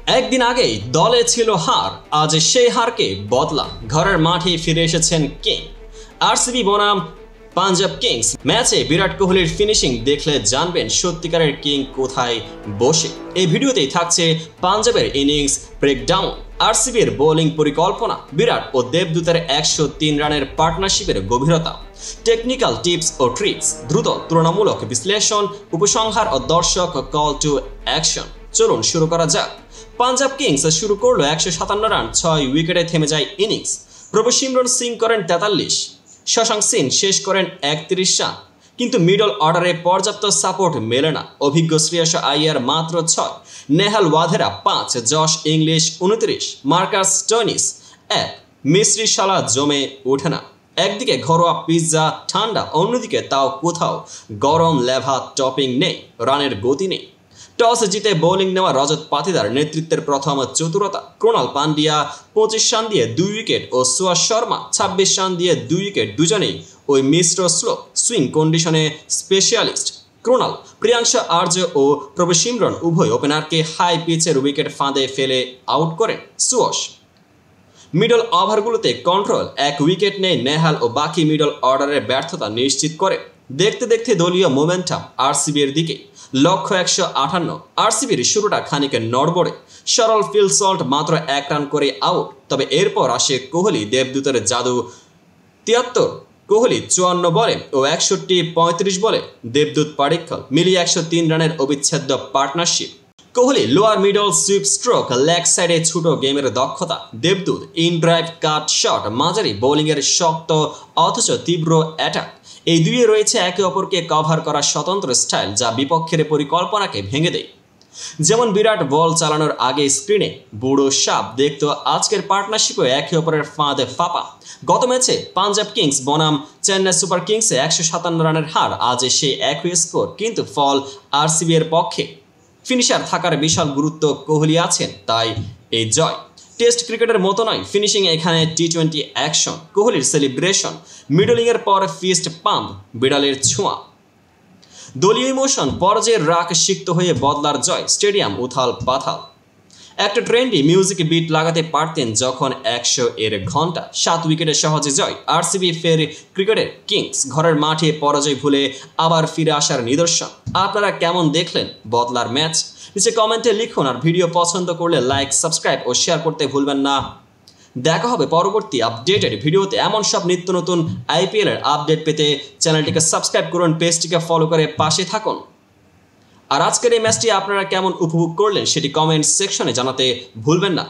একদিন আগেই দলে ছিল হার, আজ সেই হারকে বদলা ঘরের মাঠে ফিরে এসেছেন কিং। আরসিবি বনাম পাঞ্জাব কিংস ম্যাচে বিরাট কোহলির ফিনিশিং দেখলে জানবেন সত্যিকারের কিং কোথায় বসে। এই ভিডিওতেই থাকছে পাঞ্জাবের ইনিংস ব্রেকডাউন, আরসিবির বোলিং পরিকল্পনা, বিরাট ও দেবদূতের 103 রানের পার্টনারশিপের গভীরতা, টেকনিক্যাল টিপস ও ট্রিক্স, দ্রুত তুলনামূলক বিশ্লেষণ, উপসংহার ও দর্শক কল টু অ্যাকশন। চলুন শুরু করা যাক। পাঞ্জাব কিংস শুরু করলো 157 রান, 6 উইকেটে থেমে যায় ইনিংস। প্রভু সিমরন সিং করেন 43, শশাঙ্ক সিং শেষ করেন 31 রান, কিন্তু মিডল অর্ডারে পর্যাপ্ত সাপোর্ট মেলে না। অভিজ্ঞ শ্রেয়স আইয়ার মাত্র 6, Nehal Wadhera 5, Josh English 29, Marcus Stoinis 1, মিস্ত্রি শালা জমে ওঠে না। একদিকে ঘরোয়া পিৎজা ঠান্ডা, অন্যদিকে তাও কোথাও গরম লেভা টপিং নেই, রানের গতি নেই। টস জিতে বোলিং নেওয়া রজত পাতিদার নেতৃত্বের প্রথম চতুরতা। ক্রোনাল পান্ডিয়া 25 রান দিয়ে 2 উইকেট ও সুয়াস শর্মা 26 রান দিয়ে 2 উইকেট, দুজনেই ওই মিশ্র স্লো সুইং কন্ডিশনে স্পেশালিস্ট। ক্রোনাল, প্রিয়াংশ আর্য ও প্রভু সিমরন উভয় ওপেনারকে হাই পিচের উইকেট ফাঁদে ফেলে আউট করেন। সুয়াস মিডল ওভারগুলোতে কন্ট্রোল, 1 উইকেট নেয় নেহাল ও বাকি মিডল অর্ডারের ব্যর্থতা নিশ্চিত করে। দেখতে দেখতে দলীয় মোমেন্টাম আরসিবির দিকে। লক্ষ্য 158। আরসিবির শুরুটা খানিকে নড়বড়ে। সরল ফিল সল্ট মাত্র 1 রান করে আউট। তবে এরপর আসে কোহলি দেবদূতের জাদু। 73 কোহলি 54 বলে ও 61 35 বলে দেবদূত পাডিক্কল মিলিয়ে 103 রানের অবিচ্ছেদ্য partnership. Kohli lower middle sweep stroke, leg সাইডে ছোট গেমের দক্ষতা। দেবদূত ইন ড্রাইভ কাট শট, মাঝারি বোলিংয়ের শক্ত অথচ তীব্র অ্যাটাক। এই দুইয়ে রয়েছে একে অপরকে কভার করা স্বতন্ত্র স্টাইল, যা বিপক্ষের পরিকল্পনাকে ভেঙে দেয়। যেমন বিরাট বল চালানোর আগে স্ক্রিনে বুড়ো সাপ দেখত, আজকের পার্টনারশিপে একে অপরের ফাঁদে ফাঁপা। গত ম্যাচে পাঞ্জাব কিংস বনাম চেন্নাই সুপার কিংসে 157 রানের হার, আজ সেই একই স্কোর, কিন্তু ফল আরসিবি এর পক্ষে। ফিনিশার থাকার বিশাল গুরুত্ব কোহলি আছেন, তাই এই জয়। টেস্ট ক্রিকেটের মতো নয় ফিনিশিং, এখানে টি20 অ্যাকশন। কোহলির সেলিব্রেশন, মিডলিংয়ের পর ফিস্ট পাম্প, বিড়ালের ছোঁয়া। দলীয় ইমোশন, পরাজয়ের রাগ সিক্ত হয়ে বদলার জয়, স্টেডিয়াম উথাল পাথাল। একটা ট্রেন্ডি মিউজিক বিট লাগাতে পারতেন যখন 100 এর ঘন্টা। 7 উইকেটে সহজে জয়। আরসিবি ফের ক্রিকেটের কিংস, ঘরের মাঠে পরাজয় ভুলে আবার ফিরে আসার নিদর্শন। আপনারা কেমন দেখলেন বদলার ম্যাচ? নিচে কমেন্টে লিখুন, আর ভিডিও পছন্দ করলে লাইক, সাবস্ক্রাইব ও শেয়ার করতে ভুলবেন না। দেখা হবে পরবর্তী আপডেটেড ভিডিওতে। এমন সব নিত্য নতুন আইপিএল এর আপডেট পেতে চ্যানেলটিকে সাবস্ক্রাইব করুন, পেজটিকে ফলো করে পাশে থাকুন। আর আজকের এই ম্যাচটি আপনারা কেমন উপভোগ করলেন সেটি কমেন্ট সেকশনে জানাতে ভুলবেন না।